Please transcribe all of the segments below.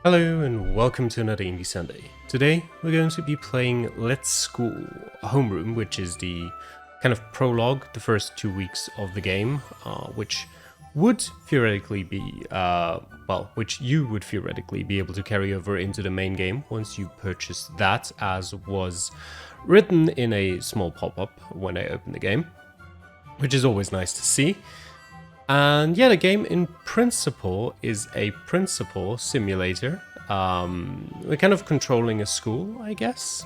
Hello and welcome to another Indie Sunday. Today we're going to be playing Let's School Homeroom, which is the kind of prologue, the first 2 weeks of the game, which would theoretically be, which you would theoretically be able to carry over into the main game once you purchase that, as was written in a small pop-up when I opened the game, which is always nice to see. And yeah, the game in principle is a principal simulator. We're kind of controlling a school, I guess.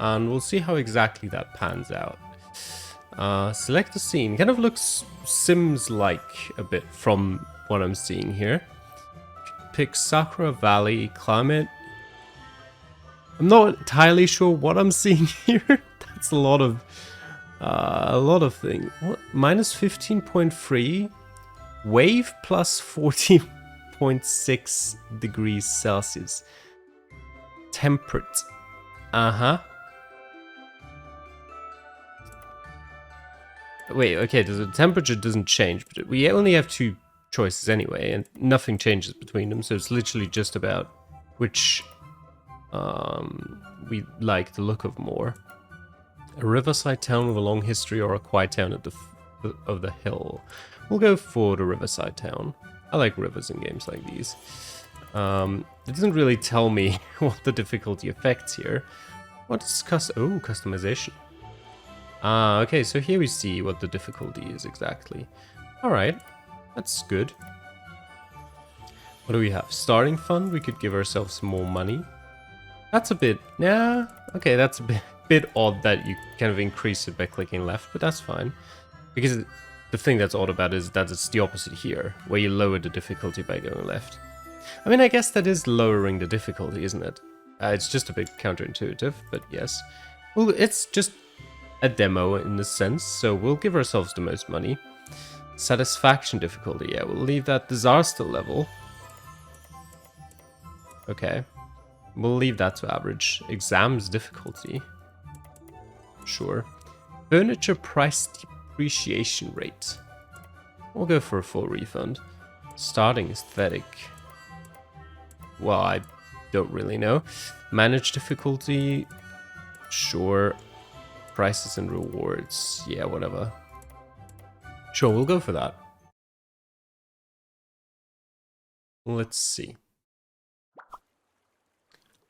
And we'll see how exactly that pans out. Select a scene. Kind of looks Sims-like a bit from what I'm seeing here. Pick Sakura Valley, climate. I'm not entirely sure what I'm seeing here. That's a lot of things. What? Minus 15.3? Wave plus 40.6 degrees Celsius. Temperate. Uh-huh. Wait, okay, the temperature doesn't change, but we only have two choices anyway, and nothing changes between them, so it's literally just about which we like the look of more. A riverside town with a long history or a quiet town at the of the hill. We'll go for the riverside town. I like rivers in games like these. It doesn't really tell me what the difficulty affects here. What is customization? Okay, so here we see what the difficulty is exactly. Alright, that's good. What do we have? Starting fund, we could give ourselves some more money. That's a bit, yeah, okay, that's a bit odd that you kind of increase it by clicking left, but that's fine. Because the thing that's odd about it is that it's the opposite here, where you lower the difficulty by going left. I mean, I guess that is lowering the difficulty, isn't it? It's just a bit counterintuitive, but yes. Well, it's just a demo in a sense, so we'll give ourselves the most money. Satisfaction difficulty, yeah, we'll leave that disaster level. Okay. We'll leave that to average. Exams difficulty. Sure. Furniture price depreciation rate. We'll go for a full refund. Starting aesthetic. Well, I don't really know. Manage difficulty. Sure. Prices and rewards. Yeah, whatever. Sure, we'll go for that. Let's see.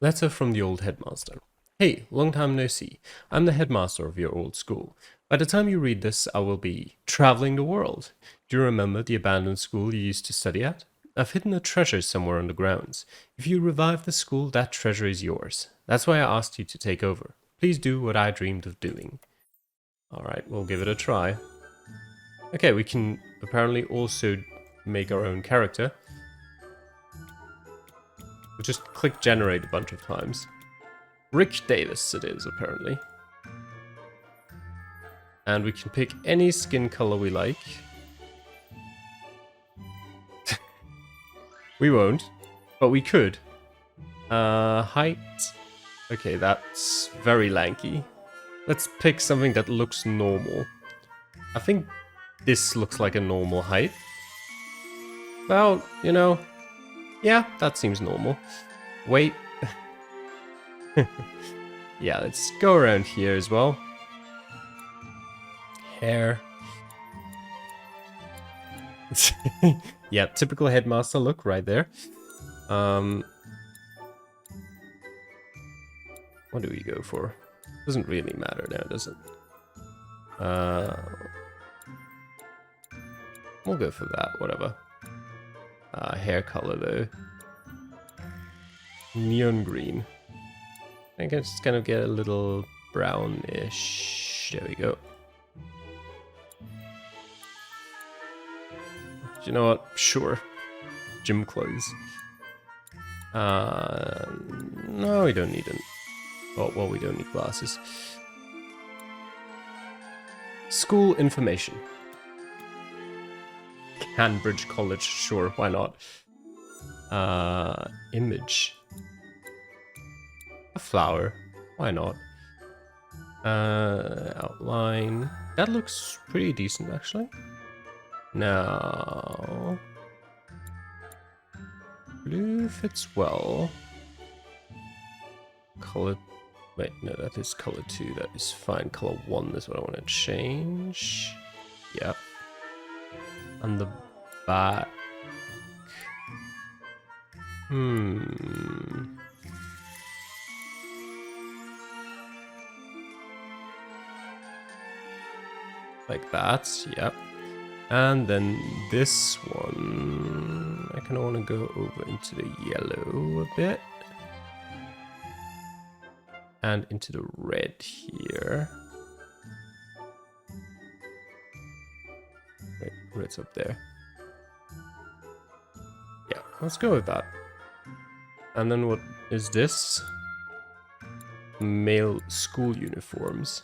Letter from the old headmaster. Hey, long time no see. I'm the headmaster of your old school. By the time you read this, I will be traveling the world. Do you remember the abandoned school you used to study at? I've hidden a treasure somewhere on the grounds. If you revive the school, that treasure is yours. That's why I asked you to take over. Please do what I dreamed of doing. Alright, we'll give it a try. Okay, we can apparently also make our own character. We'll just click generate a bunch of times. Rick Davis it is, apparently. And we can pick any skin color we like. We won't, but we could. Height. Okay, that's very lanky. Let's pick something that looks normal. I think this looks like a normal height. Well, you know, yeah, that seems normal. Weight. Yeah, let's go around here as well. Hair. Yeah, typical headmaster look right there. What do we go for? Doesn't really matter now, does it? We'll go for that, whatever. Hair color though. Neon green. I think it's gonna get a little brownish. There we go. You know what? Sure. Gym clothes. No, we don't need them. Oh, well, we don't need glasses. School information. Cambridge College, sure, why not? Image. A flower, why not? Outline. That looks pretty decent, actually. No. Blue fits well. Color... Wait, no, that is color 2. That is fine. Color 1 is what I want to change. Yep. On the back. Like that, yep. And then this one, I kind of want to go over into the yellow a bit. And into the red here. Wait, red's up there. Yeah, let's go with that. And then what is this? Male school uniforms.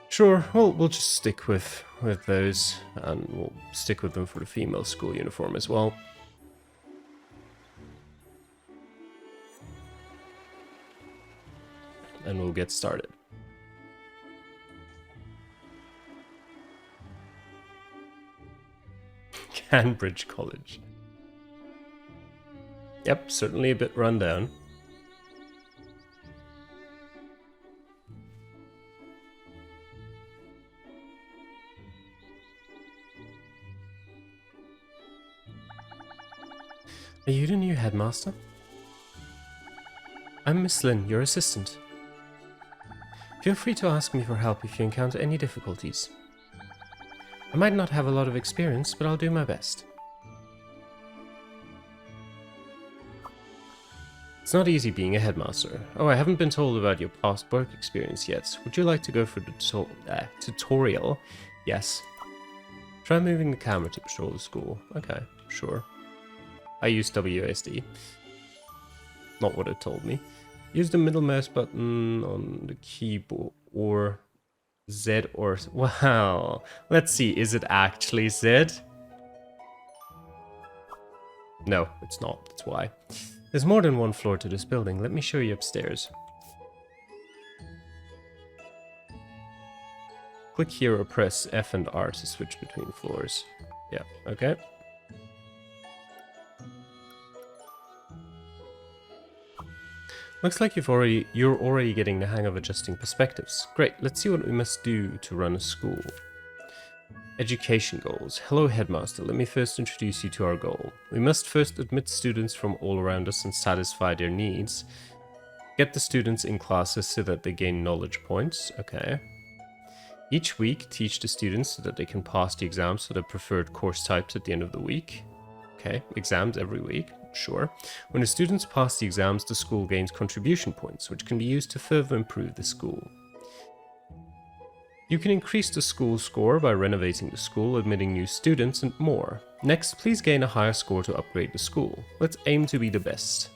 Sure, we'll just stick with those, and we'll stick with them for the female school uniform as well. And we'll get started. Cambridge College. Yep, certainly a bit run down. Are you the new headmaster? I'm Miss Lynn, your assistant. Feel free to ask me for help if you encounter any difficulties. I might not have a lot of experience, but I'll do my best. It's not easy being a headmaster. Oh, I haven't been told about your past work experience yet. Would you like to go for the tutorial? Yes. Try moving the camera to patrol the school. Okay, sure. I use WASD. Not what it told me. Use the middle mouse button on the keyboard or Z or... Wow. Let's see, is it actually Z? No, it's not. That's why. There's more than one floor to this building. Let me show you upstairs. Click here or press F and R to switch between floors. Yeah, okay. Looks like you're already getting the hang of adjusting perspectives. Great, let's see what we must do to run a school. Education goals. Hello headmaster, let me first introduce you to our goal. We must first admit students from all around us and satisfy their needs. Get the students in classes so that they gain knowledge points. Okay. Each week, teach the students so that they can pass the exams for their preferred course types at the end of the week. Okay, exams every week. Sure. When the students pass the exams, the school gains contribution points, which can be used to further improve the school. You can increase the school score by renovating the school, admitting new students, and more. Next, please gain a higher score to upgrade the school. Let's aim to be the best.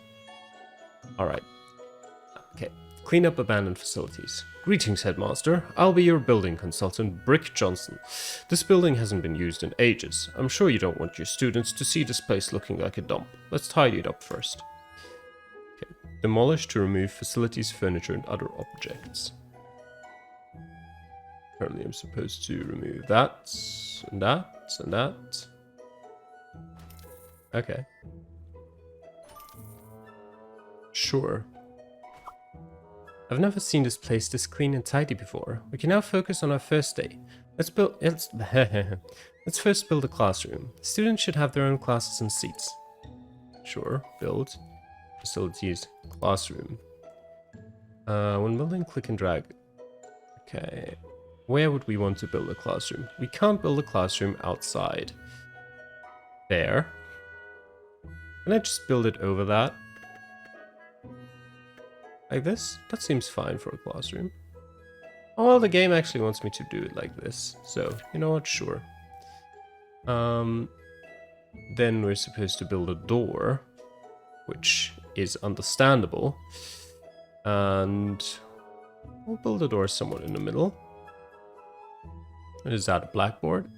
Alright. Okay. Clean up abandoned facilities. Greetings, headmaster. I'll be your building consultant, Brick Johnson. This building hasn't been used in ages. I'm sure you don't want your students to see this place looking like a dump. Let's tidy it up first. Okay. Demolish to remove facilities, furniture, and other objects. Apparently I'm supposed to remove that, and that, and that. Okay. Sure. I've never seen this place this clean and tidy before. We can now focus on our first day. Let's first build a classroom. Students should have their own classes and seats. Sure, build. Facilities, classroom. When building, click and drag. Okay. Where would we want to build a classroom? We can't build a classroom outside. There. Can I just build it over that? Like this? That seems fine for a classroom. Oh, well, the game actually wants me to do it like this. So, you know what? Sure. Then we're supposed to build a door, which is understandable. And we'll build a door somewhere in the middle. Is that a blackboard?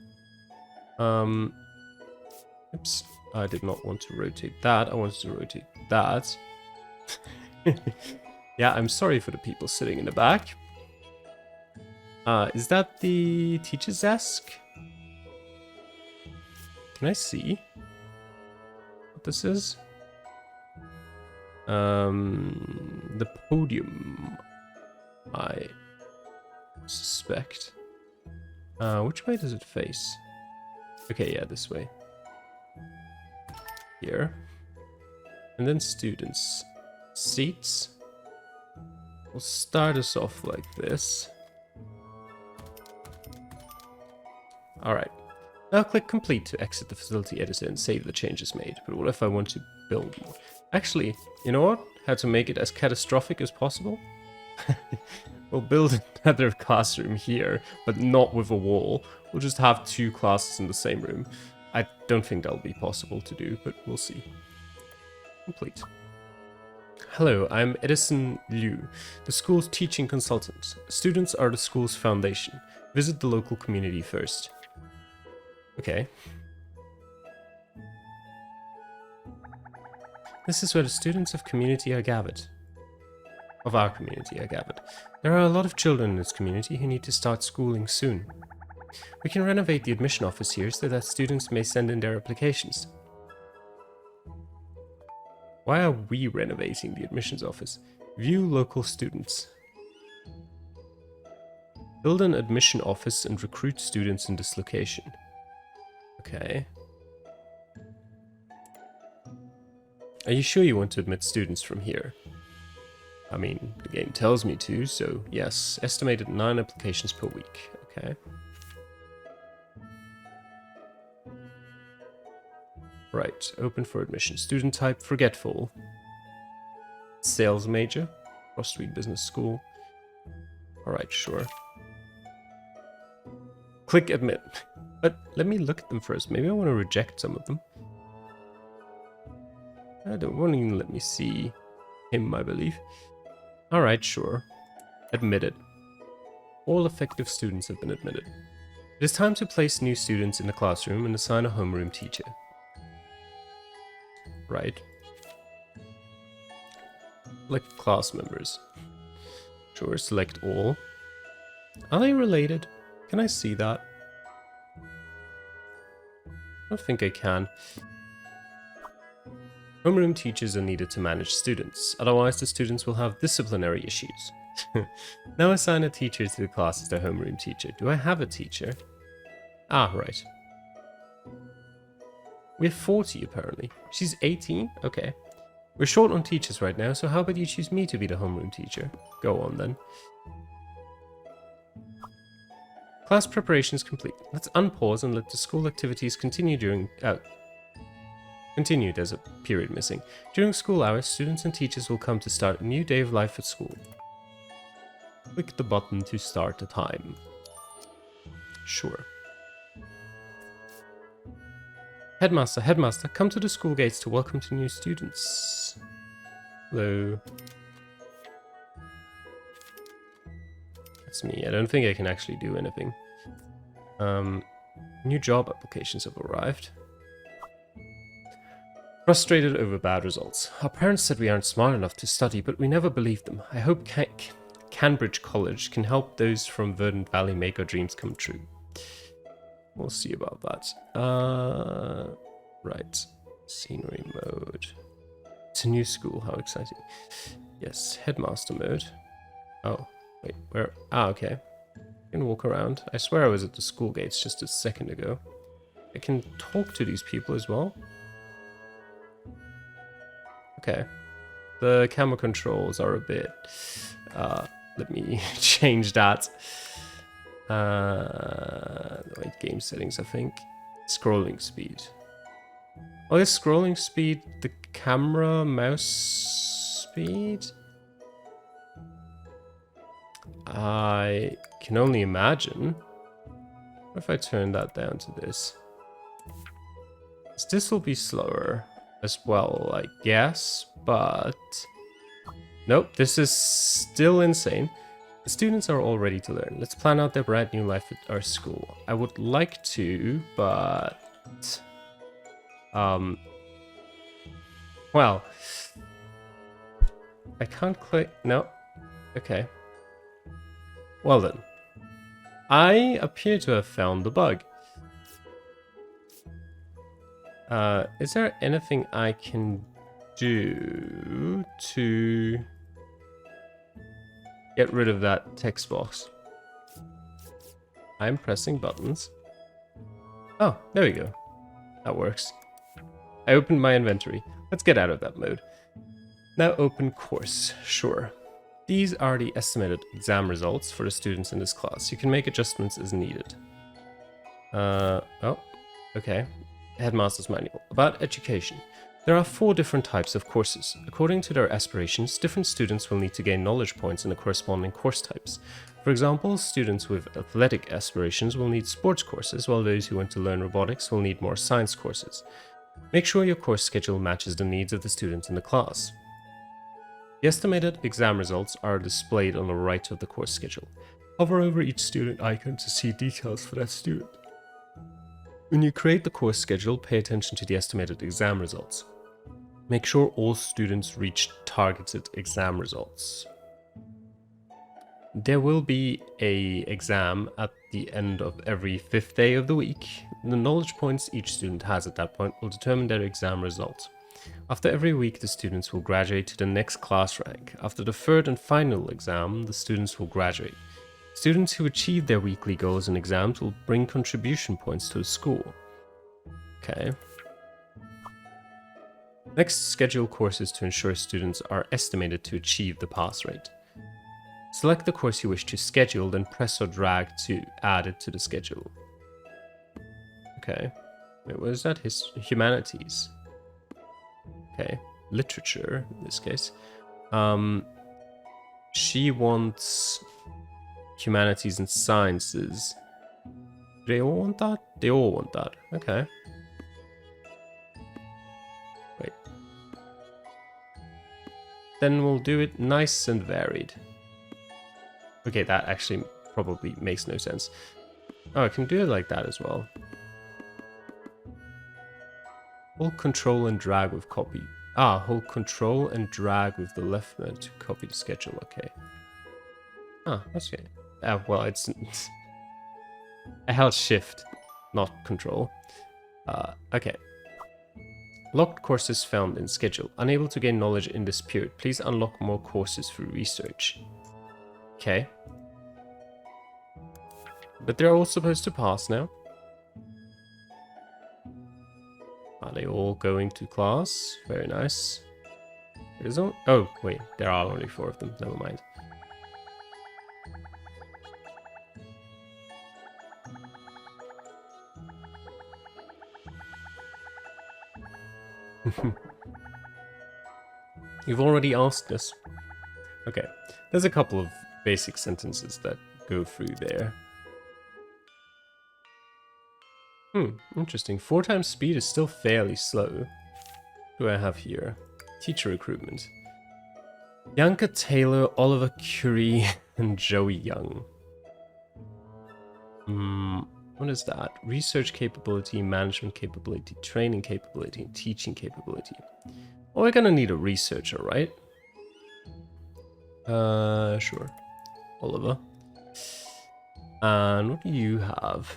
Oops. I did not want to rotate that. I wanted to rotate that. Yeah, I'm sorry for the people sitting in the back. Is that the teacher's desk? Can I see? what this is. The podium, I suspect. Which way does it face? Okay, yeah, this way. Here. And then students. Seats. We'll start us off like this. Alright. Now click complete to exit the facility editor and save the changes made. But what if I want to build more? Actually, you know what? How to make it as catastrophic as possible? We'll build another classroom here, but not with a wall. We'll just have 2 classes in the same room. I don't think that'll be possible to do, but we'll see. Complete. Hello, I'm Edison Liu, the school's teaching consultant. Students are the school's foundation. Visit the local community first. Okay. This is where the students of community are gathered. Of our community are gathered. There are a lot of children in this community who need to start schooling soon. We can renovate the admission office here so that students may send in their applications. Why are we renovating the admissions office? View local students. Build an admission office and recruit students in this location. Okay. Are you sure you want to admit students from here? I mean, the game tells me to, so yes. Estimated 9 applications per week. Okay. Right, open for admission. Student type, forgetful. Sales major. Cross Street Business School. Alright, sure. Click admit. But let me look at them first. Maybe I want to reject some of them. I don't want to let me see him, I believe. Alright, sure. Admitted. All effective students have been admitted. It is time to place new students in the classroom and assign a homeroom teacher. Right. Select class members. Sure, select all. Are they related? Can I see that? I don't think I can. Homeroom teachers are needed to manage students, otherwise the students will have disciplinary issues. Now assign a teacher to the class as their homeroom teacher. Do I have a teacher? Ah, right. We have 40 apparently. She's 18? Okay. We're short on teachers right now, so how about you choose me to be the homeroom teacher? Go on then. Class preparations complete. Let's unpause and let the school activities continue during... Continue, there's a period missing. During school hours, students and teachers will come to start a new day of life at school. Click the button to start the time. Sure. Headmaster, come to the school gates to welcome to new students. Hello. That's me. I don't think I can actually do anything. New job applications have arrived. Frustrated over bad results. Our parents said we aren't smart enough to study, but we never believed them. I hope Cambridge College can help those from Verdant Valley make our dreams come true. We'll see about that. Right. Scenery mode. It's a new school, how exciting. Yes, headmaster mode. Oh, wait, where? Ah, okay. I can walk around. I swear I was at the school gates just a second ago. I can talk to these people as well. Okay. The camera controls are a bit... let me change that. Wait, game settings, I think. Scrolling speed. Oh, is scrolling speed the camera mouse speed? I can only imagine. What if I turn that down to this? This will be slower as well, I guess, but... Nope, this is still insane. The students are all ready to learn. Let's plan out their brand new life at our school. I would like to, but... Well... I can't click... No. Okay. Well then. I appear to have found the bug. Is there anything I can do to get rid of that text box? I'm pressing buttons. Oh, there we go. That works. I opened my inventory. Let's get out of that mode. Now open course. Sure. These are the estimated exam results for the students in this class. You can make adjustments as needed. Oh, okay. Headmaster's Manual. About education. There are 4 different types of courses. According to their aspirations, different students will need to gain knowledge points in the corresponding course types. For example, students with athletic aspirations will need sports courses, while those who want to learn robotics will need more science courses. Make sure your course schedule matches the needs of the students in the class. The estimated exam results are displayed on the right of the course schedule. Hover over each student icon to see details for that student. When you create the course schedule, pay attention to the estimated exam results. Make sure all students reach targeted exam results. There will be an exam at the end of every 5th day of the week. The knowledge points each student has at that point will determine their exam result. After every week, the students will graduate to the next class rank. After the 3rd and final exam, the students will graduate. Students who achieve their weekly goals and exams will bring contribution points to the school. Okay. Next, schedule courses to ensure students are estimated to achieve the pass rate. Select the course you wish to schedule, then press or drag to add it to the schedule. Okay. Wait, what is that? Humanities. Okay. Literature, in this case. She wants humanities and sciences. Do they all want that? They all want that. Okay. Wait. Then we'll do it nice and varied. Okay, that actually probably makes no sense. Oh, I can do it like that as well. Hold control and drag with copy. Ah, hold control and drag with the left mouse to copy the schedule. Okay. Ah, that's good. Well, it's... I held shift, not control. Okay. Locked courses found in schedule. Unable to gain knowledge in this period. Please unlock more courses through research. Okay. But they're all supposed to pass now. Are they all going to class? Very nice. There's no... Oh, wait. There are only 4 of them. Never mind. You've already asked us. Okay. There's a couple of basic sentences that go through there. Interesting. 4 times speed is still fairly slow. What do I have here? Teacher recruitment. Bianca Taylor, Oliver Curie, and Joey Young. What is that? Research capability, management capability, training capability, and teaching capability. Oh, we're gonna need a researcher, right? Sure. Oliver. And what do you have?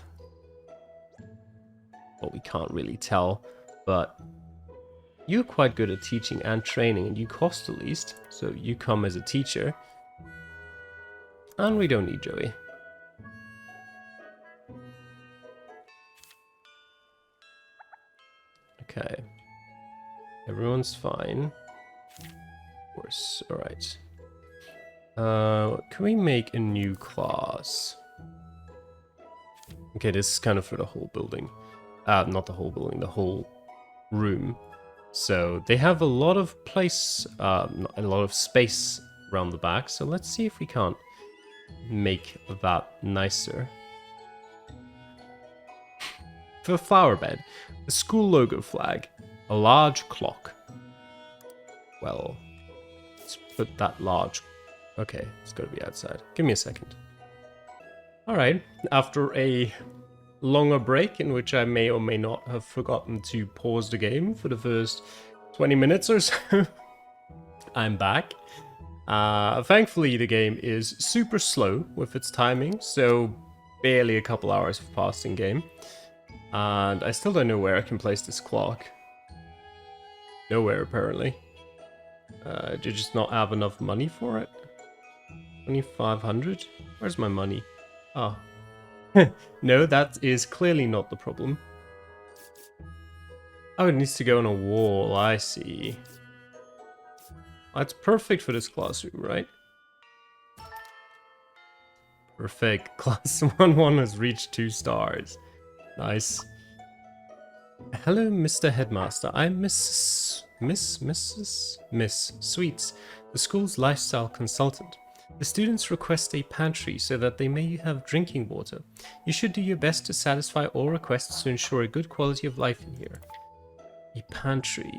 Well, we can't really tell, but you're quite good at teaching and training, and you cost the least, so you come as a teacher. And we don't need Joey. Okay. Everyone's fine. Of course, alright. Can we make a new class? Okay, this is kind of for the whole building. Not the whole building, the whole room. So they have a lot of place, a lot of space around the back. So let's see if we can't make that nicer. For a flower bed, a school logo flag, a large clock. Well, let's put that large... Okay, it's gotta be outside. Give me a second. Alright, after a longer break in which I may or may not have forgotten to pause the game for the first 20 minutes or so, I'm back. Thankfully, the game is super slow with its timing, so barely a couple hours have passed in game. And I still don't know where I can place this clock. Nowhere, apparently. Do you just not have enough money for it? 2,500? Where's my money? Oh. No, that is clearly not the problem. Oh, it needs to go on a wall, I see. That's perfect for this classroom, right? Perfect. Class 1-1 has reached 2 stars. Nice. Hello, Mr. Headmaster. I'm Miss Sweets, the school's lifestyle consultant. The students request a pantry so that they may have drinking water. You should do your best to satisfy all requests to ensure a good quality of life in here. A pantry.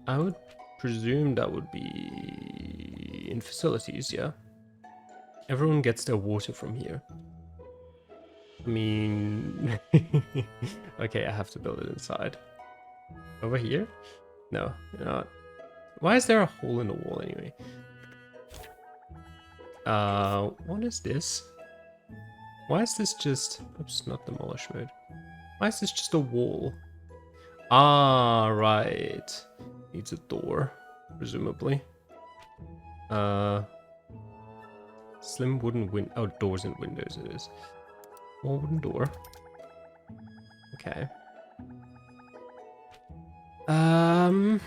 I would presume that would be in facilities, yeah? Everyone gets their water from here. I mean... okay, I have to build it inside. Over here? No, you're not. Why is there a hole in the wall anyway? What is this? Why is this just... Oops, not demolish mode. Why is this just a wall? Ah, right. Needs a door, presumably. Slim wooden window. Oh, doors and windows it is. More wooden door. Okay. An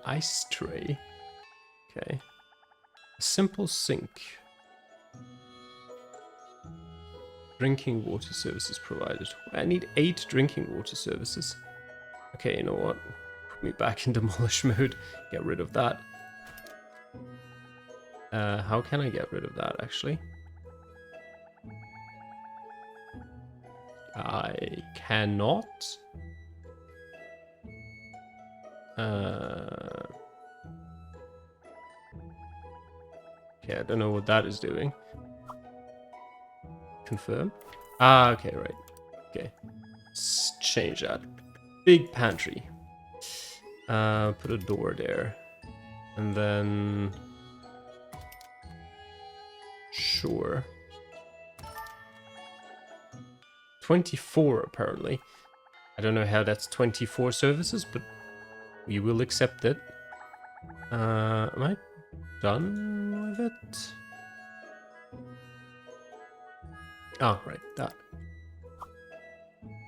ice tray. Okay. A simple sink. Drinking water services provided. I need 8 drinking water services. Okay, you know what? Put me back in demolish mode. Get rid of that. How can I get rid of that, actually? I cannot. Okay, I don't know what that is doing. Confirm. Ah, okay, right. Okay. Let's change that. Big pantry. Put a door there. And then... Sure. 24, apparently. I don't know how that's 24 services, but we will accept it. Am I done with it? Oh, right, that.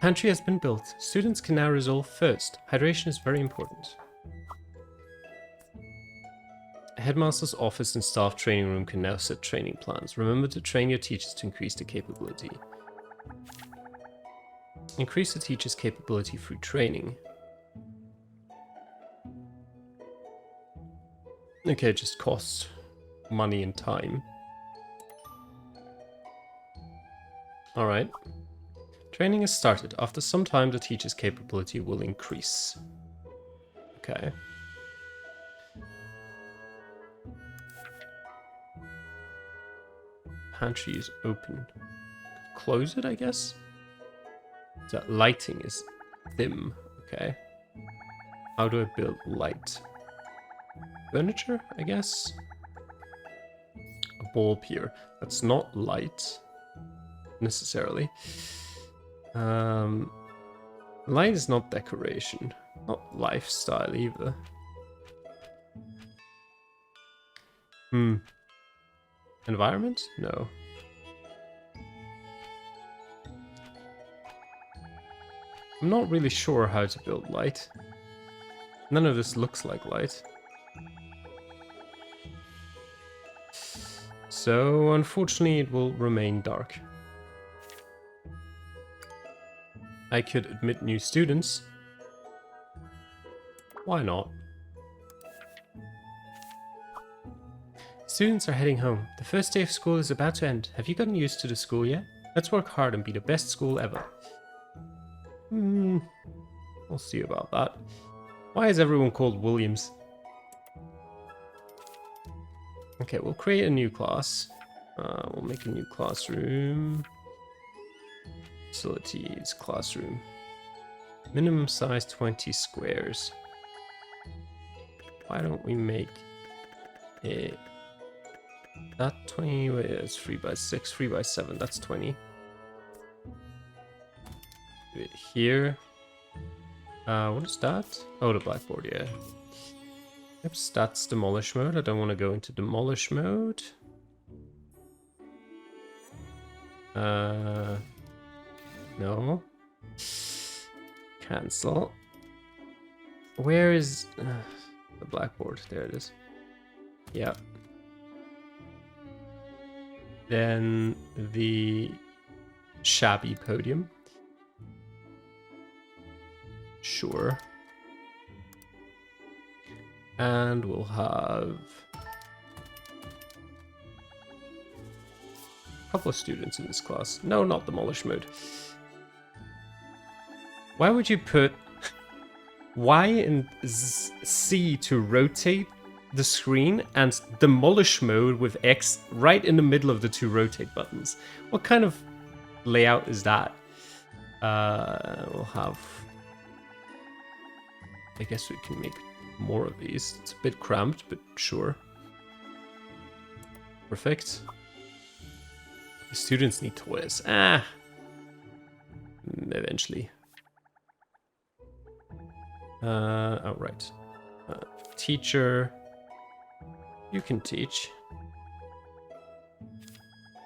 Pantry has been built. Students can now resolve first. Hydration is very important. Headmaster's office and staff training room can now set training plans. Remember to train your teachers to increase their capability. Increase the teacher's capability through training. Okay, it just costs money and time. Alright. Training has started. After some time, the teacher's capability will increase. Okay. Pantry is open. Close it, I guess? That lighting is dim. Okay. How do I build light? Furniture, I guess? A bulb here. That's not light. Necessarily. Light is not decoration. Not lifestyle either. Environment? No. I'm not really sure how to build light. None of this looks like light. So, unfortunately, it will remain dark. I could admit new students. Why not? Students are heading home. The first day of school is about to end. Have you gotten used to the school yet? Let's work hard and be the best school ever. We'll see about that. Why is everyone called Williams? Okay, we'll create a new class. We'll make a new classroom. Facilities, classroom. Minimum size 20 squares. Why don't we make it that 20, wait, it's 3 by 6, 3 by 7, that's 20. Do it here. What is that? Oh, the blackboard, yeah. Oops, that's demolish mode. I don't want to go into demolish mode. No. Cancel. Where is the blackboard? There it is. Yeah. Then the shabby podium. Sure. And we'll have a couple of students in this class. No, not demolish mode. Why would you put Y and C to rotate the screen and demolish mode with X right in the middle of the two rotate buttons? What kind of layout is that? We'll have... I guess we can make more of these. It's a bit cramped, but sure. Perfect. The students need toys. Eventually. Oh, right. Teacher. You can teach.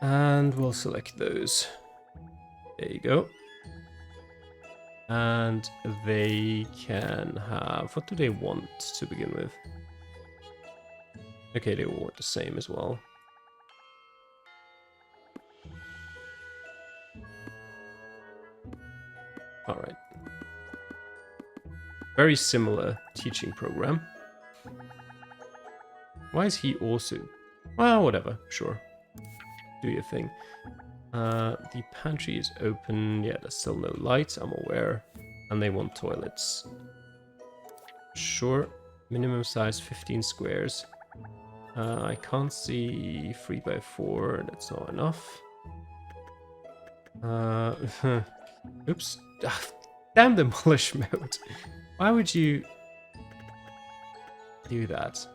And we'll select those. There you go. And they can have... What do they want to begin with? Okay, they all want the same as well. Alright. Very similar teaching program. Why is he also... Well, whatever, sure. Do your thing. The pantry is open. Yeah, there's still no light, I'm aware. And they want toilets. Sure. Minimum size 15 squares. I can't see 3 by 4. That's not enough. Oops. Damn demolish mode. Why would you do that?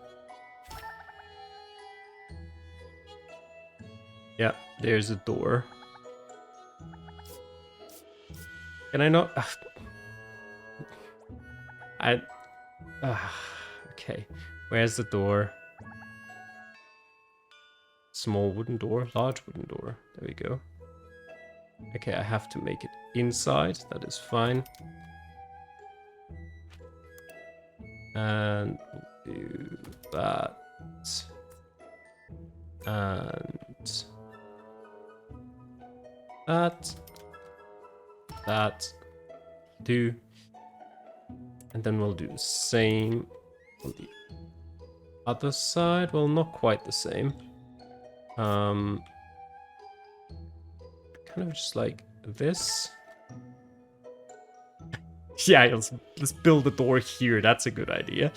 Yeah, there's a door. Can I not? Okay. Where's the door? Small wooden door, large wooden door. There we go. Okay, I have to make it inside. That is fine. And we'll do that. And that. Do. And then we'll do the same on the other side. Well, not quite the same. Kind of just like this. Yeah, let's build a door here. That's a good idea.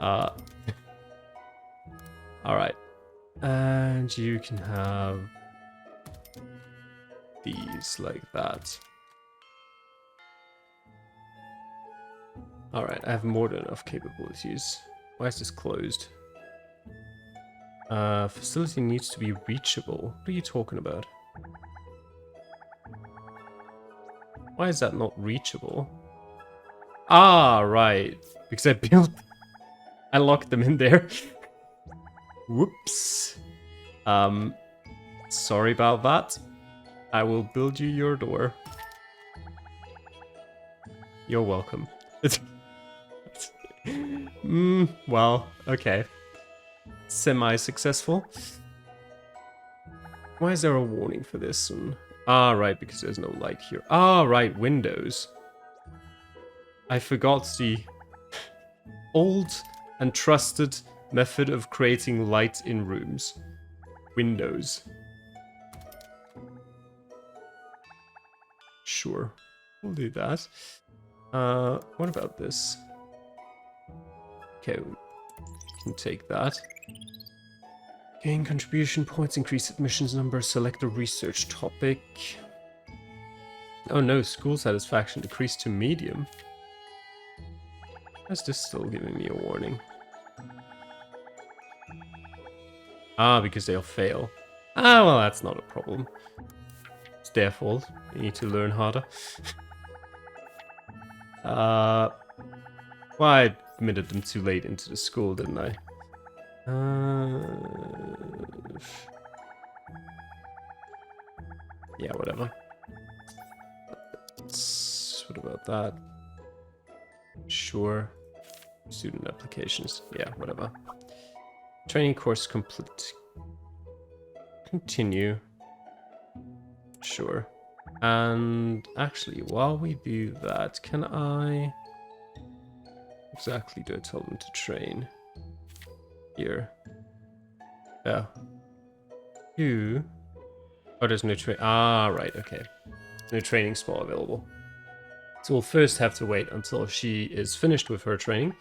Alright. And you can have these like that. Alright, I have more than enough capabilities. Why is this closed? Facility needs to be reachable. What are you talking about? Why is that not reachable? Ah, right. Because I locked them in there. Whoops. Sorry about that. I will build you your door. You're welcome. Well, okay. Semi-successful. Why is there a warning for this one? Ah, right, because there's no light here. Ah, right, windows. I forgot the old and trusted method of creating light in rooms. Windows. Sure, we'll do that. What about this? Okay, we can take that. Gain contribution points, increase admissions number, select a research topic. Oh no, school satisfaction decreased to medium. Why is this still giving me a warning? Ah, because they'll fail. Ah, well, that's not a problem. It's their fault. They need to learn harder. Well, I admitted them too late into the school, didn't I? Yeah, whatever. What about that? Sure. Student applications. Yeah, whatever. Training course complete. Continue. Sure. And actually, while we do that, can I... Exactly do I tell them to train? Here. Yeah. You... Oh, there's no train... Ah, right, okay. No training spot available. So we'll first have to wait until she is finished with her training.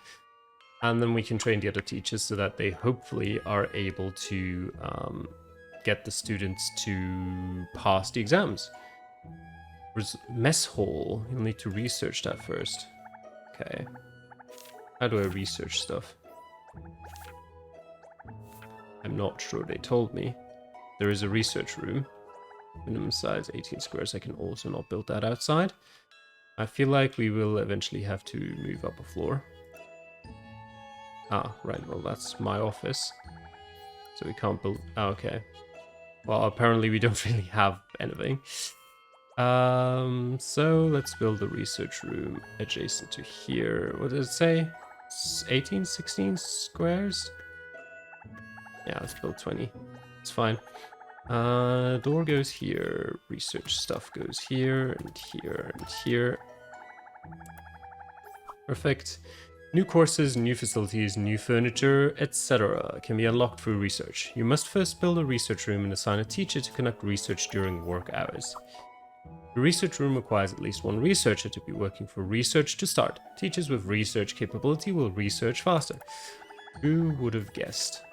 And then we can train the other teachers so that they hopefully are able to get the students to pass the exams. Mess hall. You'll need to research that first. Okay. How do I research stuff? I'm not sure they told me. There is a research room. Minimum size 18 squares. I can also not build that outside. I feel like we will eventually have to move up a floor. Ah, right. Well, that's my office. So we can't build... Oh, okay. Well, apparently we don't really have anything. So let's build a research room adjacent to here. What does it say? 18, 16 squares? Yeah, let's build 20. It's fine. Door goes here. Research stuff goes here and here and here. Perfect. New courses, new facilities, new furniture, etc. can be unlocked through research. You must first build a research room and assign a teacher to conduct research during work hours. The research room requires at least one researcher to be working for research to start. Teachers with research capability will research faster. Who would have guessed?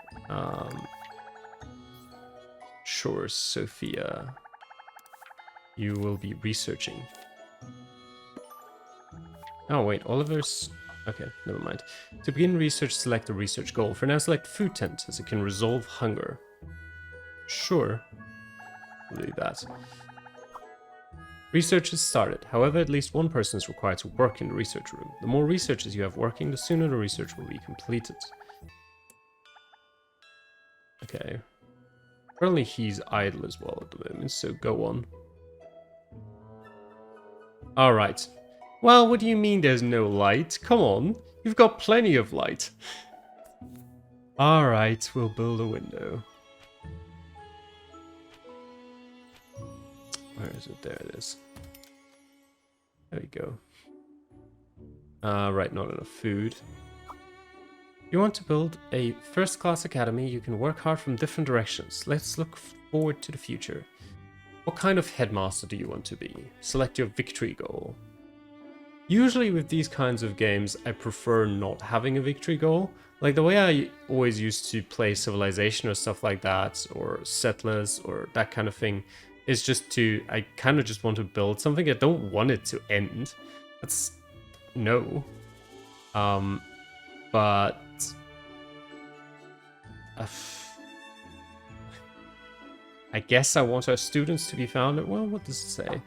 Sure, Sophia. You will be researching. Oh, wait, Oliver's... Okay, never mind. To begin research, select a research goal. For now, select food tent, as it can resolve hunger. Sure. We'll do that. Research is started. However, at least one person is required to work in the research room. The more researchers you have working, the sooner the research will be completed. Okay. Apparently he's idle as well at the moment, so go on. Alright. Well, what do you mean there's no light? Come on, you've got plenty of light. Alright, we'll build a window. Where is it? There it is. There we go. Right, not enough food. If you want to build a first-class academy, you can work hard from different directions. Let's look forward to the future. What kind of headmaster do you want to be? Select your victory goal. Usually with these kinds of games, I prefer not having a victory goal. Like the way I always used to play Civilization or stuff like that, or Settlers, or that kind of thing, is just to, I kind of just want to build something. I don't want it to end. That's, no. But... I guess I want our students to be founded. Well, what does it say?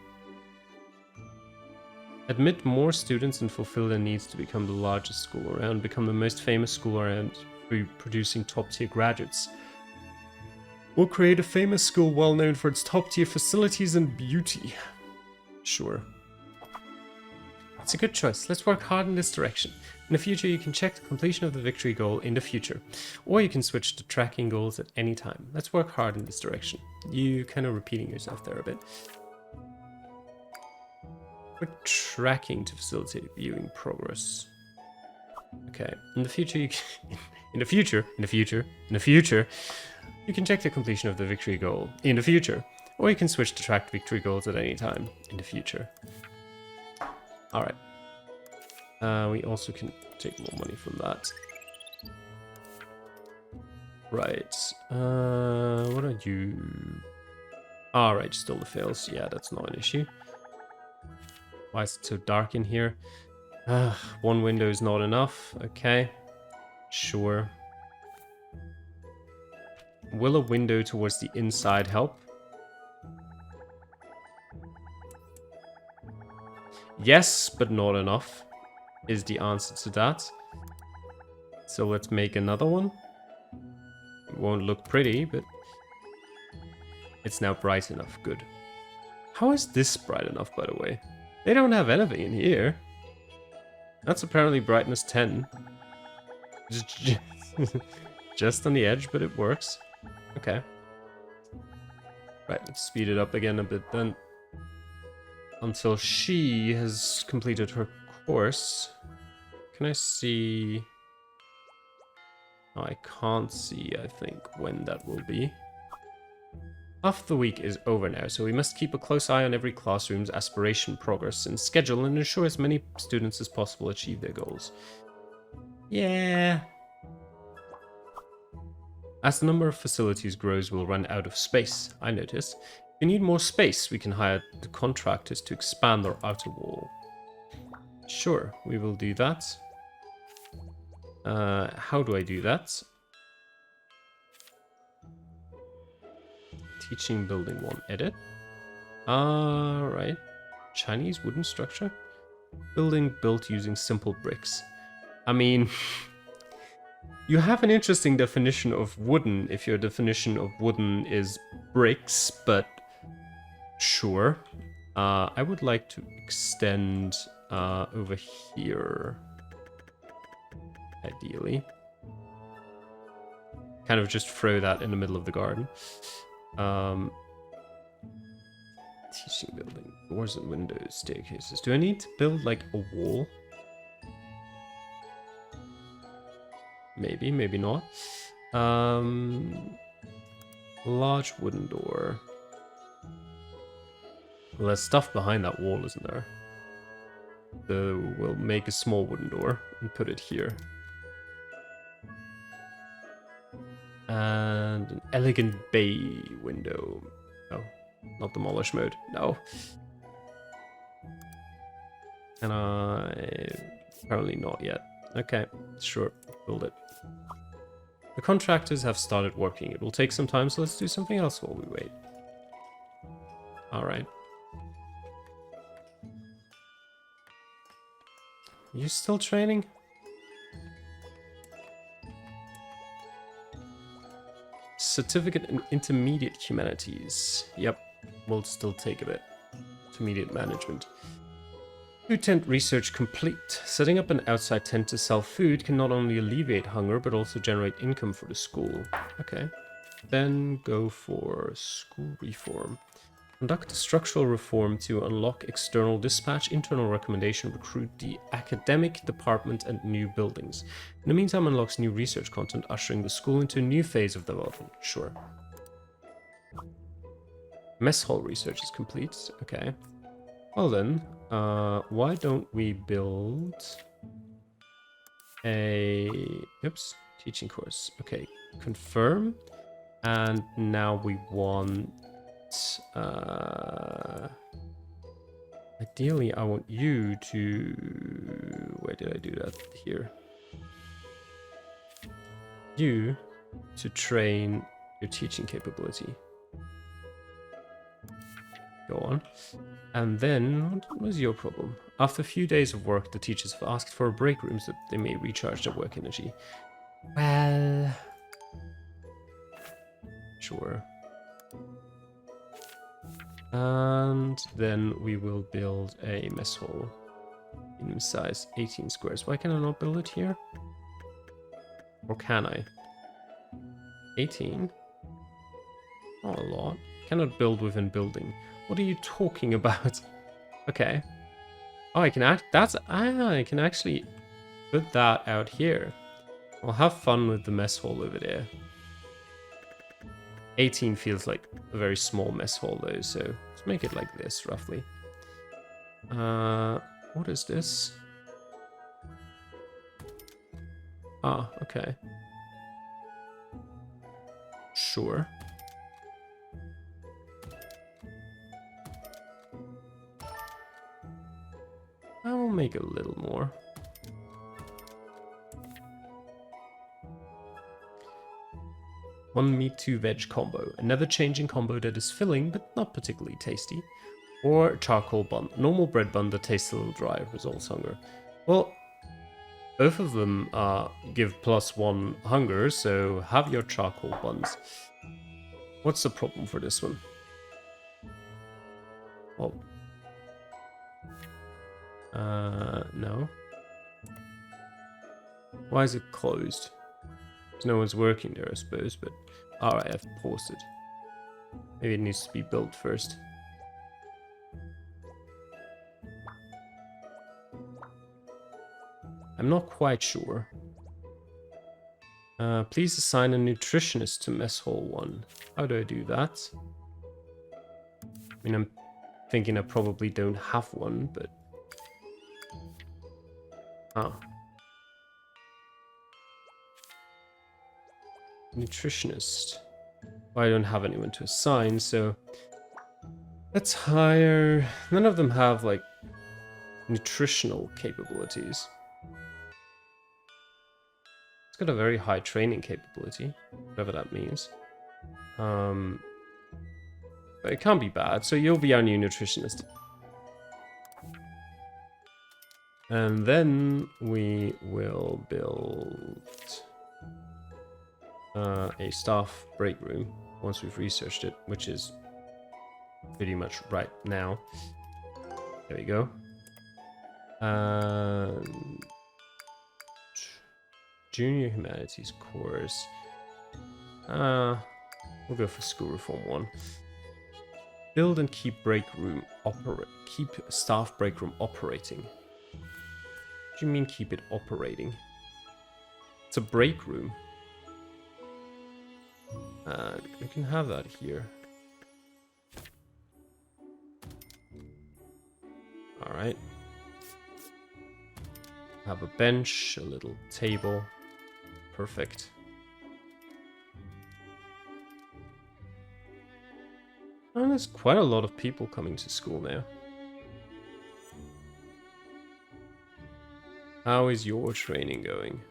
Admit more students and fulfill their needs to become the largest school around, become the most famous school around through producing top-tier graduates. We'll create a famous school well known for its top-tier facilities and beauty. Sure. It's a good choice. Let's work hard in this direction. In the future, you can check the completion of the victory goal in the future, or you can switch to tracking goals at any time. Let's work hard in this direction. You kind of repeating yourself there a bit. We're tracking to facilitate viewing progress. Okay, in the future, you can, in the future, you can check the completion of the victory goal in the future, or you can switch to track victory goals at any time in the future. All right. We also can take more money from that. Right. What are you? All right, still the fails. Yeah, that's not an issue. Why is it so dark in here? One window is not enough. Okay. Sure. Will a window towards the inside help? Yes, but not enough is the answer to that. So let's make another one. It won't look pretty, but it's now bright enough. Good. How is this bright enough, by the way? They don't have anything in here. That's apparently brightness 10. Just on the edge, but it works. Okay. Right, let's speed it up again a bit then. Until she has completed her course. Can I see... Oh, I can't see, I think, when that will be. Half the week is over now, so we must keep a close eye on every classroom's aspiration, progress, and schedule and ensure as many students as possible achieve their goals. Yeah. As the number of facilities grows, we'll run out of space, I noticed. If we need more space, we can hire the contractors to expand our outer wall. Sure, we will do that. How do I do that? Teaching building 1, edit. Right. Chinese wooden structure. Building built using simple bricks. I mean, you have an interesting definition of wooden if your definition of wooden is bricks, but sure. I would like to extend over here. Ideally. Kind of just throw that in the middle of the garden. Teaching building. Doors and windows, staircases. Do I need to build like a wall? Maybe, maybe not. Large wooden door. Well, there's stuff behind that wall, isn't there? So we'll make a small wooden door and put it here. And an elegant bay window. Oh, not demolish mode. No. And apparently not yet. Okay, sure. Build it. The contractors have started working. It will take some time, so let's do something else while we wait. Alright. You still training? Certificate in Intermediate Humanities. Yep, will still take a bit. Intermediate Management. Food tent research complete. Setting up an outside tent to sell food can not only alleviate hunger, but also generate income for the school. Okay. Then go for school reform. Conduct structural reform to unlock external dispatch, internal recommendation, recruit the academic department and new buildings. In the meantime, unlocks new research content, ushering the school into a new phase of development. Sure. Mess hall research is complete. Okay. Well then, why don't we build a... Oops. Teaching course. Okay. Confirm. And now we want... ideally, I want you to... Where did I do that? Here. You to train your teaching capability. Go on. And then, what was your problem? After a few days of work, the teachers have asked for a break room so that they may recharge their work energy. Well... Sure. And then we will build a mess hall in size 18 squares. Why can I not build it here? Or can I? 18? Not a lot. Cannot build within building. What are you talking about? Okay. Oh, I can I can actually put that out here. I'll have fun with the mess hall over there. 18 feels like a very small mess hall though, so let's make it like this, roughly. What is this? Ah, okay. Sure. I will make a little more. 1 meat, 2 veg combo. A never-changing combo that is filling, but not particularly tasty. Or charcoal bun. Normal bread bun that tastes a little dry, resolves hunger. Well, both of them give +1 hunger, so have your charcoal buns. What's the problem for this one? Oh. No. Why is it closed? Because no one's working there, I suppose, but... Alright, I've paused it. Maybe it needs to be built first. I'm not quite sure. Please assign a nutritionist to Mess Hall 1. How do I do that? I mean, I'm thinking I probably don't have one, but... Ah. Nutritionist. Well, I don't have anyone to assign, so... Let's hire... None of them have, like, nutritional capabilities. It's got a very high training capability, whatever that means. But it can't be bad, so you'll be our new nutritionist. And then we will build a staff break room once we've researched it, which is pretty much right now. There we go. Junior Humanities course. We'll go for School Reform 1. Build and keep keep staff break room operating. What do you mean keep it operating? It's a break room. We can have that here. Alright. Have a bench, a little table. Perfect. And there's quite a lot of people coming to school now. How is your training going?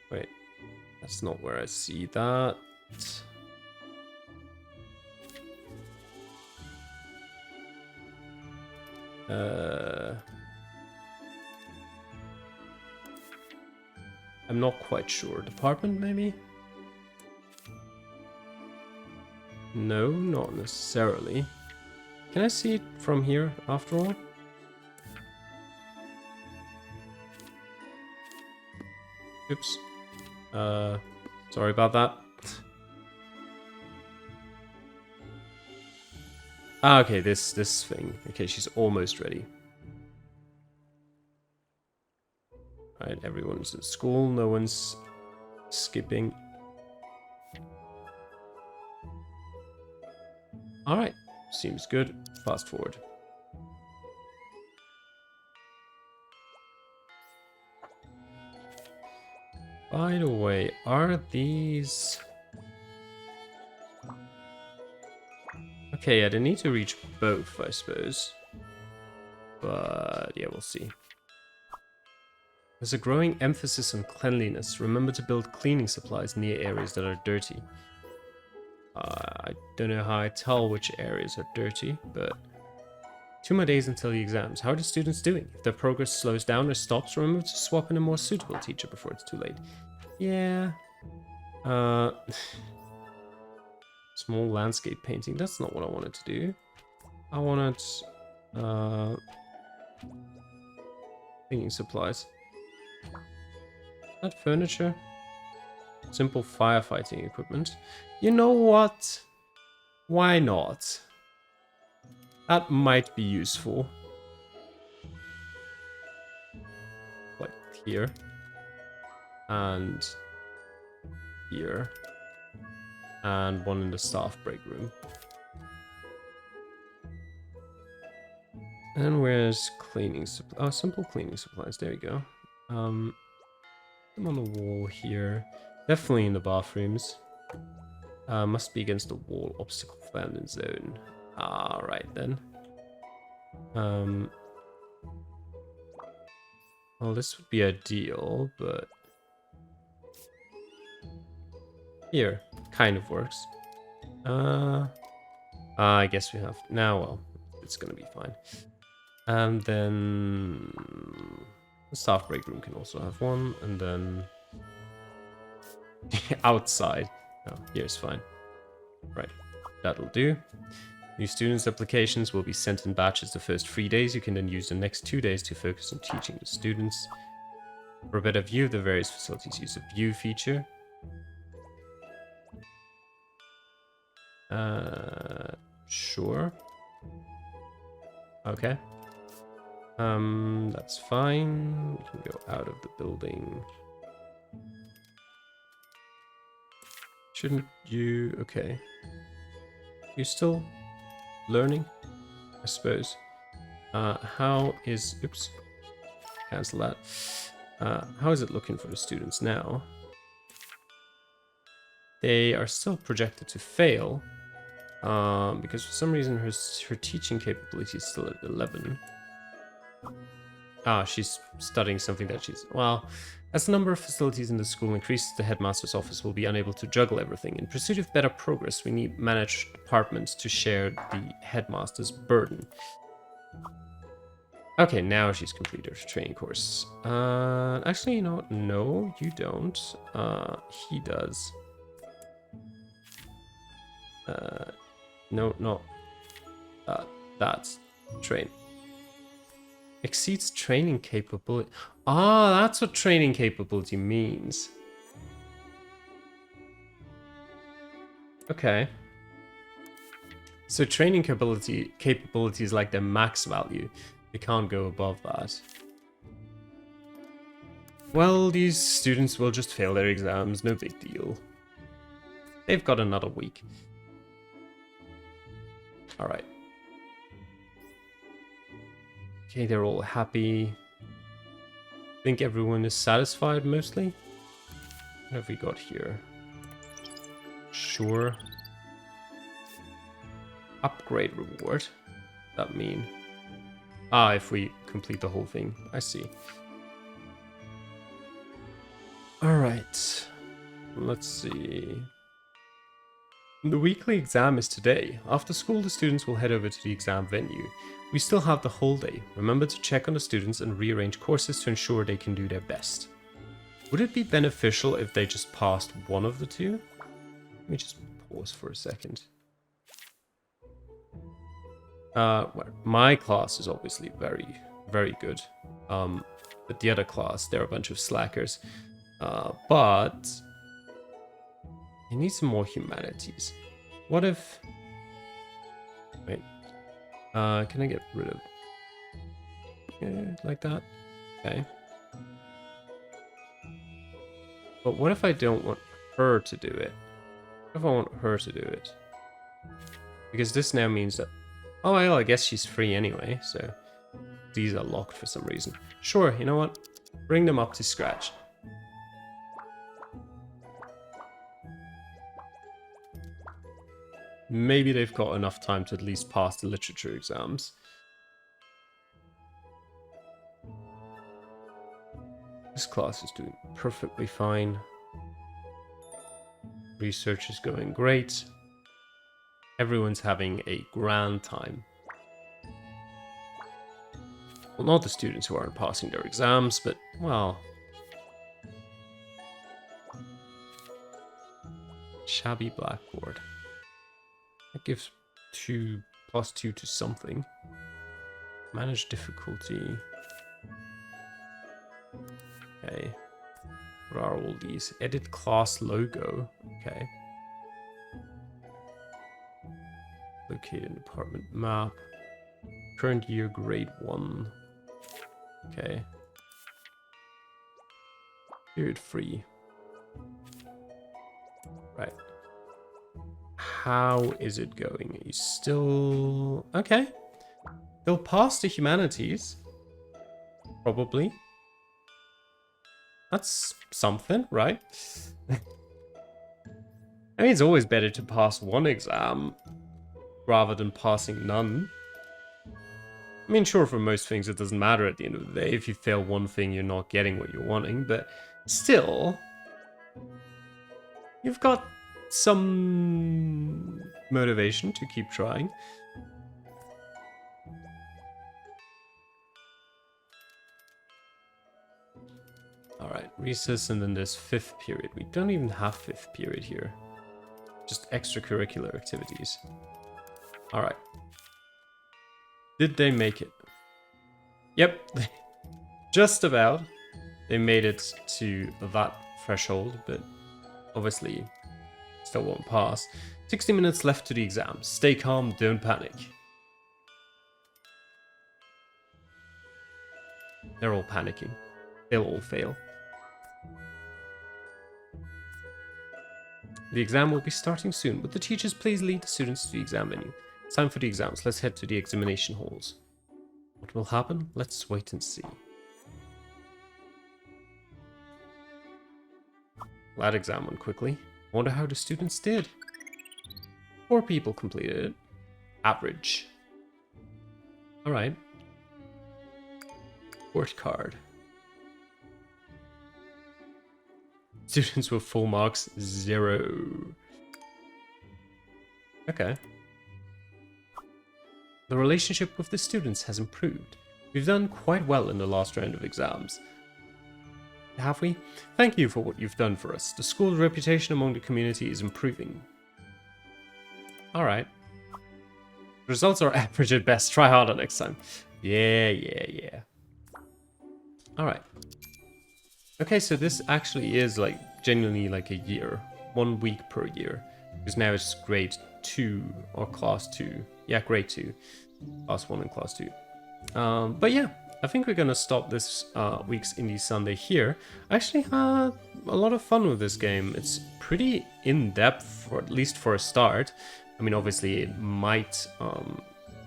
Wait, that's not where I see that. I'm not quite sure. Department, maybe? No, not necessarily. Can I see it from here, after all? Oops. Sorry about that. Ah, okay, this thing. Okay, she's almost ready. Alright, everyone's at school, no one's skipping. Alright, seems good. Fast forward. By the way, are these... Okay, yeah, they need to reach both, I suppose. But yeah, we'll see. There's a growing emphasis on cleanliness. Remember to build cleaning supplies near areas that are dirty. I don't know how I tell which areas are dirty, but... 2 more days until the exams. How are the students doing? If their progress slows down or stops, remember to swap in a more suitable teacher before it's too late. Yeah. Small landscape painting. That's not what I wanted to do. I wanted... cleaning supplies. That furniture? Simple firefighting equipment. You know what? Why not? That might be useful. Like here. And here. And one in the staff break room. And where's cleaning supplies? Oh, simple cleaning supplies. There you go. Them on the wall here. Definitely in the bathrooms. Must be against the wall. Obstacle found in zone. Alright then. Well, this would be ideal, but... Here, kind of works. I guess we have... Now, well, it's gonna be fine. And then... The staff break room can also have one, and then... outside. Oh, here's fine. Right, that'll do. New students' applications will be sent in batches the first 3 days. You can then use the next 2 days to focus on teaching the students. For a better view of the various facilities, use the view feature. Sure. Okay. That's fine. We can go out of the building. Shouldn't you... Okay. You still learning? I suppose. How is... Oops. Cancel that. How is it looking for the students now? They are still projected to fail. Because for some reason her teaching capability is still at 11. She's studying something that she's... Well, as the number of facilities in the school increases, the headmaster's office will be unable to juggle everything. In pursuit of better progress, we need managed departments to share the headmaster's burden. Okay, now she's completed her training course. Actually, you know what? No, you don't. He does. No, not that. That's train. Exceeds training capability. That's what training capability means. Okay. So training capability is like their max value. They can't go above that. Well, these students will just fail their exams, no big deal. They've got another week. Alright. Okay, they're all happy. I think everyone is satisfied, mostly. What have we got here? Sure. Upgrade reward. What does that mean? If we complete the whole thing. I see. Alright. Let's see. The weekly exam is today. After school, the students will head over to the exam venue. We still have the whole day. Remember to check on the students and rearrange courses to ensure they can do their best. Would it be beneficial if they just passed one of the two? Let me just pause for a second. Well, my class is obviously very, very good. But the other class, they're a bunch of slackers. But you need some more humanities. What if... Wait. Can I get rid of... like that? Okay. But what if I don't want her to do it? What if I want her to do it? Because this now means that... Oh, well, I guess she's free anyway, so... These are locked for some reason. Sure, you know what? Bring them up to scratch. Maybe they've got enough time to at least pass the literature exams. This class is doing perfectly fine. Research is going great. Everyone's having a grand time. Well, not the students who aren't passing their exams, but, well... Shabby blackboard. That gives 2 + 2 to something. Manage difficulty. Okay. What are all these? Edit class logo. Okay. Located department map. Current year grade 1. Okay. Period 3. Right. How is it going? Are you still... Okay. They'll pass the humanities. Probably. That's something, right? I mean, it's always better to pass one exam rather than passing none. I mean, sure, for most things it doesn't matter at the end of the day. If you fail one thing, you're not getting what you're wanting, but still, you've got some motivation to keep trying. Alright, recess and then there's 5th period. We don't even have 5th period here. Just extracurricular activities. Alright. Did they make it? Yep. Just about. They made it to that threshold, but obviously still won't pass. 60 minutes left to the exam. Stay calm, don't panic. They're all panicking. They'll all fail. The exam will be starting soon. Would the teachers please lead the students to the exam venue? It's time for the exams. Let's head to the examination halls. What will happen? Let's wait and see. That exam went quickly. Wonder how the students did. 4 people completed it. Average. Alright. Report card. Students with full marks, 0. Okay. The relationship with the students has improved. We've done quite well in the last round of exams. Have we? Thank you for what you've done for us. The school's reputation among the community is improving. Alright. Results are average at best. Try harder next time. Yeah. Alright. Okay, so this actually is like genuinely like a year. 1 week per year. Because now it's grade 2 or class 2. Yeah, grade 2. Class 1 and class 2. But yeah, I think we're going to stop this week's Indie Sunday here. I actually had a lot of fun with this game. It's pretty in-depth, or at least for a start. I mean, obviously it might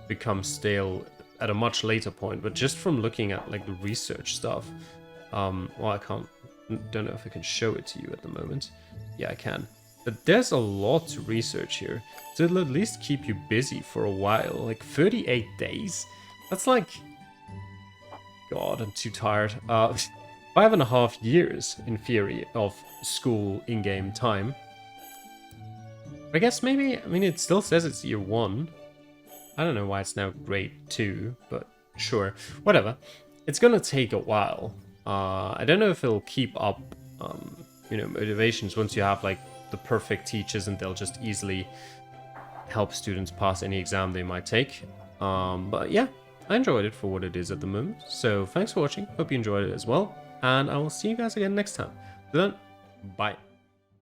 become stale at a much later point, but just from looking at like the research stuff, well, don't know if I can show it to you at the moment. Yeah, I can. But there's a lot to research here. So it'll at least keep you busy for a while. Like 38 days? That's like... God, I'm too tired. 5.5 years, in theory, of school in-game time. I guess maybe... I mean, it still says it's year 1. I don't know why it's now grade 2, but sure. Whatever. It's gonna take a while. I don't know if it'll keep up, you know, motivations once you have, like, the perfect teachers and they'll just easily help students pass any exam they might take. But yeah, I enjoyed it for what it is at the moment. So thanks for watching. Hope you enjoyed it as well. And I will see you guys again next time. Till then, bye.